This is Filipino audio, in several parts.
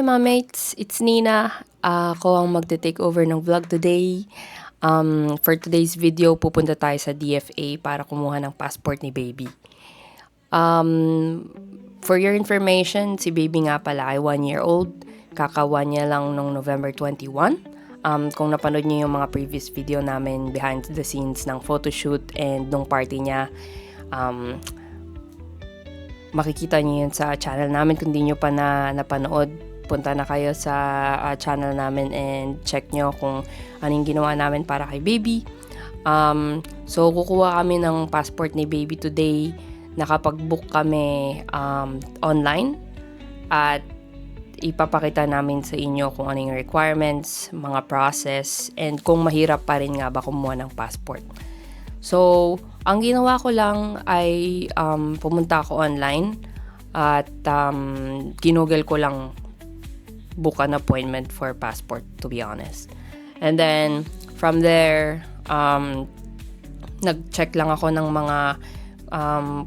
Hi Mamates! It's Nina. Ako ang magte-take over ng vlog today. For today's video, pupunta tayo sa DFA para kumuha ng passport ni baby. For your information, si baby nga pala ay 1 year old. Kaka-1 niya lang nung November 21. Kung napanood niyo yung mga previous video namin behind the scenes ng photoshoot and nung party niya, makikita niyo yun sa channel namin. Kung di nyo pa napanood, punta na kayo sa channel namin and check nyo kung anong ginawa namin para kay baby. So, kukuha kami ng passport ni baby today. Nakapag-book kami online at ipapakita namin sa inyo kung anong requirements, mga process, and kung mahirap pa rin nga ba kumuha ng passport. So, ang ginawa ko lang ay pumunta ako online at ginugol ko lang book an appointment for passport, to be honest. And then, from there, nag-check lang ako ng mga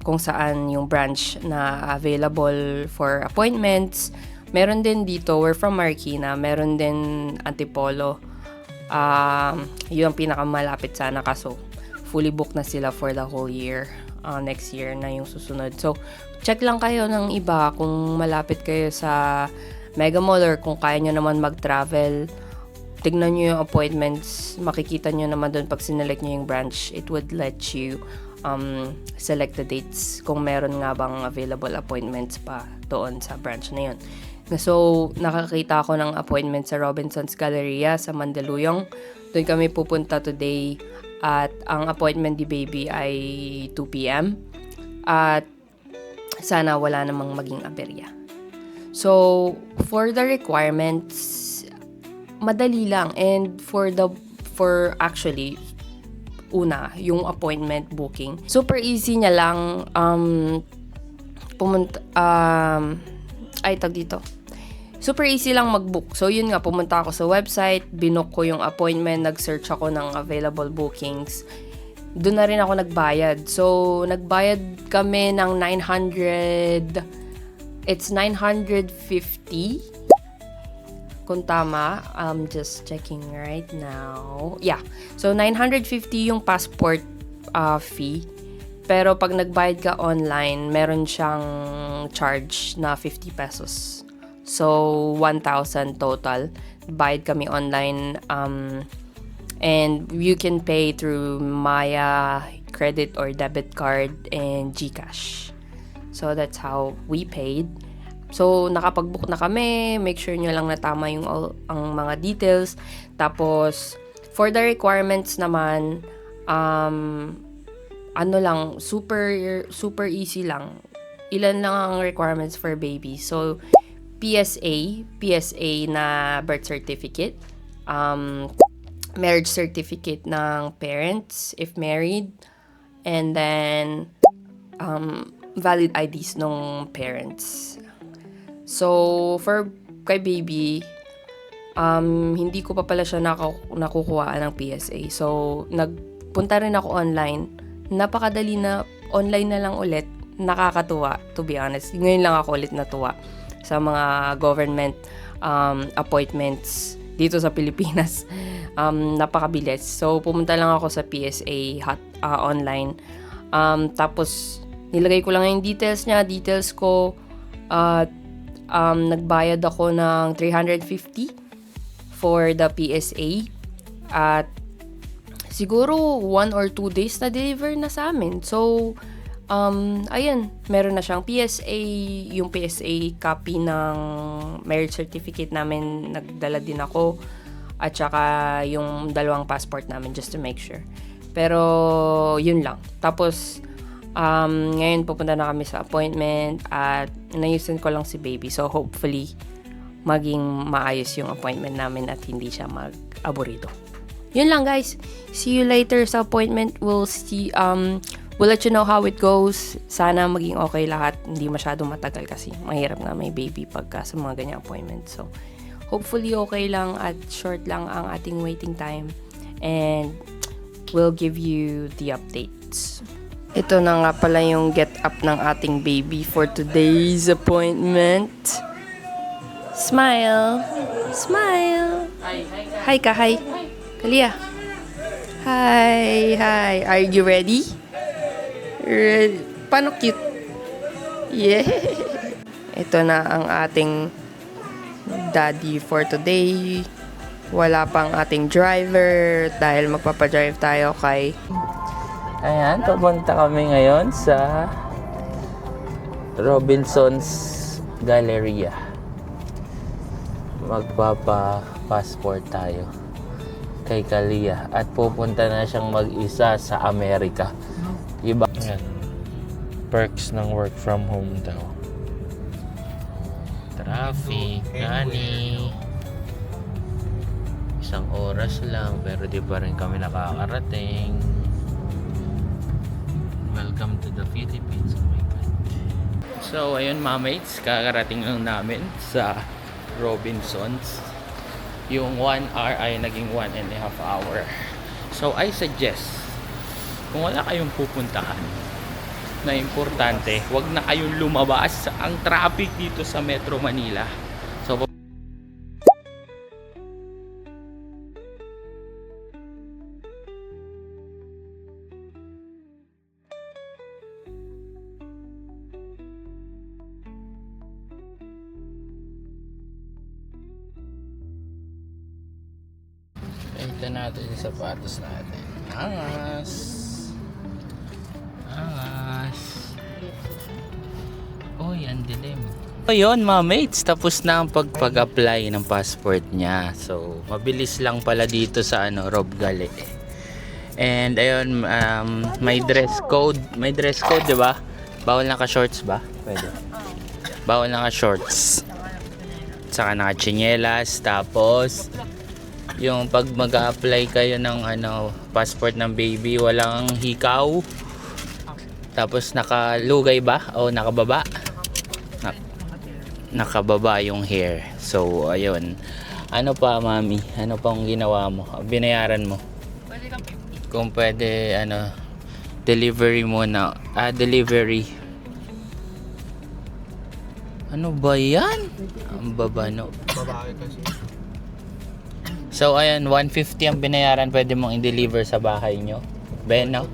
kung saan yung branch na available for appointments. Meron din dito, we're from Marikina, meron din Antipolo. Yun ang pinakamalapit sana, kaso fully booked na sila for the whole year. Next year na yung susunod. So, check lang kayo ng iba kung malapit kayo sa Mega Mall or kung kaya nyo naman mag-travel. Tignan nyo yung appointments. Makikita nyo naman doon pag sinelect nyo yung branch. It would let you select the dates kung meron nga bang available appointments pa doon sa branch na yun. So, nakakita ako ng appointment sa Robinson's Galleria sa Mandaluyong. Doon kami pupunta today. At ang appointment ni baby ay 2 p.m. At sana wala namang maging aberya. So, for the requirements, madali lang. And for actually, una, yung appointment booking. Super easy niya lang. Super easy lang mag-book. So, yun nga, pumunta ako sa website, binook ko yung appointment, nag-search ako ng available bookings. Doon na rin ako nagbayad. So, nagbayad kami ng 900, it's 950. Kung tama, I'm just checking right now. Yeah. So, 950 yung passport fee. Pero pag nagbayad ka online, meron siyang charge na 50 pesos. So, 1,000 total. Bayad kami online. And you can pay through Maya, credit or debit card, and GCash. So, that's how we paid. So, nakapag-book na kami. Make sure nyo lang na tama yung ang mga details. Tapos, for the requirements naman, super easy lang. Ilan lang ang requirements for baby. So, PSA na birth certificate, marriage certificate ng parents if married, and then valid IDs ng parents. So, for kay baby, hindi ko pa pala siya nakukuhaan ng PSA. So, nagpunta rin ako online. Napakadali na, online na lang ulit. Nakakatuwa, to be honest. Ngayon lang ako ulit natuwa sa mga government appointments dito sa Pilipinas. Napakabilis. So, pumunta lang ako sa PSA online. Tapos, nilagay ko lang yung details ko. Nagbayad ako ng 350 for the PSA. At siguro 1 or 2 days na deliver na sa amin. So, ayun, meron na siyang PSA, yung PSA copy ng marriage certificate namin, nagdala din ako, at saka yung 2 passport namin just to make sure. Pero, yun lang. Tapos, ngayon pupunta na kami sa appointment at inayusin ko lang si baby. So, hopefully, maging maayos yung appointment namin at hindi siya mag-aburido. Yun lang, guys. See you later sa appointment. We'll let you know how it goes. Sana maging okay lahat. Hindi masyadong matagal kasi mahirap nga may baby pagka sa mga ganyang appointment. So, hopefully okay lang at short lang ang ating waiting time. And we'll give you the updates. Ito na nga pala yung get up ng ating baby for today's appointment. Smile. Smile. Hi ka, hi. Kalia. Hi, hi. Are you ready? Paano cute? Yeah. Ito na ang ating daddy for today. Wala pang ating driver dahil magpapadrive tayo kay... Ayan, papunta kami ngayon sa Robinson's Galleria. Magpapa-passport tayo kay Kalia at pupunta na siyang mag-isa sa Amerika. Iba. Ayan. Perks ng work from home daw. Traffic, gani. Isang oras lang pero di pa rin kami nakakarating. Welcome to the Philippines. Oh my God. So ayun mga mates, kakarating lang namin sa Robinsons. Yung 1 hour ay naging 1.5 hour. So I suggest, kung wala kayong pupuntahan na importante, wag na kayong lumabas. Ang traffic dito sa Metro Manila. So ito natin yung sapatos natin. Angas. Angas. Uy, ang dilim. So yun mga mates, tapos na ang pag-apply ng passport niya. So, mabilis lang pala dito sa Rob Gali. And ayun, may dress code. May dress code, di ba? Bawal naka-shorts ba? Pwede. Bawal naka-shorts. Saka naka-chinelas. Tapos, yung pag mag-a-apply kayo ng passport ng baby, walang hikaw. Tapos nakalugay ba o nakababa? Nakababa yung hair. So ayun. Ano pa mami? Ano pang ginawa mo? Binayaran mo? Kung pwede delivery muna. Delivery. Ano ba yan? Ang baba no. Babae kasi. So ayan, 150 ang binayaran, pwede mong i-deliver sa bahay nyo. No?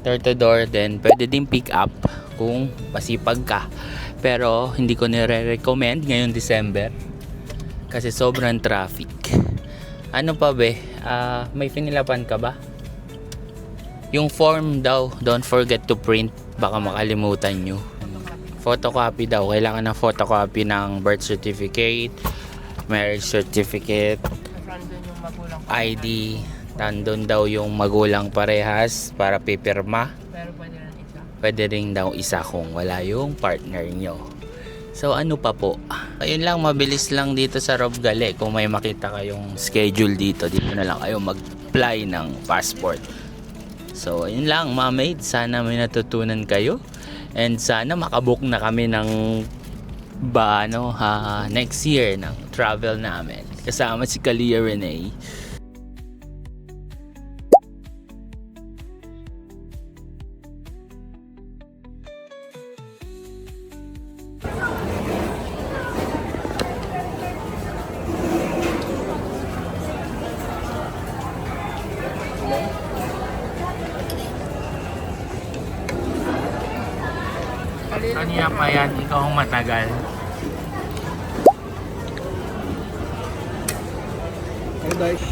Door to door, then pwede din pick up kung masipag ka. Pero hindi ko nire-recommend ngayong December kasi sobrang traffic. Ano pa be? May finilapan ka ba? Yung form daw, don't forget to print, baka makalimutan nyo. Photocopy daw, kailangan ng photocopy ng birth certificate, marriage certificate, ID, tandon daw yung magulang parehas para pipirma. Pero pwede rin daw isa kung wala yung partner nyo. So ano pa po? Ayun lang, mabilis lang dito sa Rob Gali. Kung may makita kayong schedule dito na lang kayo mag-apply ng passport. So ayun lang mga mates, sana may natutunan kayo. And sana makabook na kami ng next year ng travel namin. Kasama si Kalia Renee. Kanina pa yan, ikaw ang matagal. Hey guys.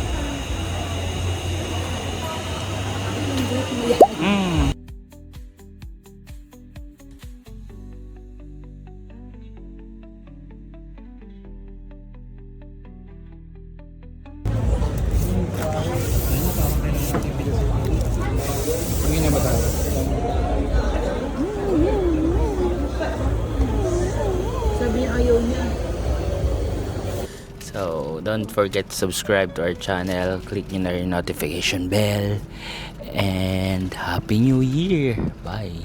Hindi na ba tayo? So, don't forget to subscribe to our channel. Click nyo na yung notification bell. And Happy New Year! Bye!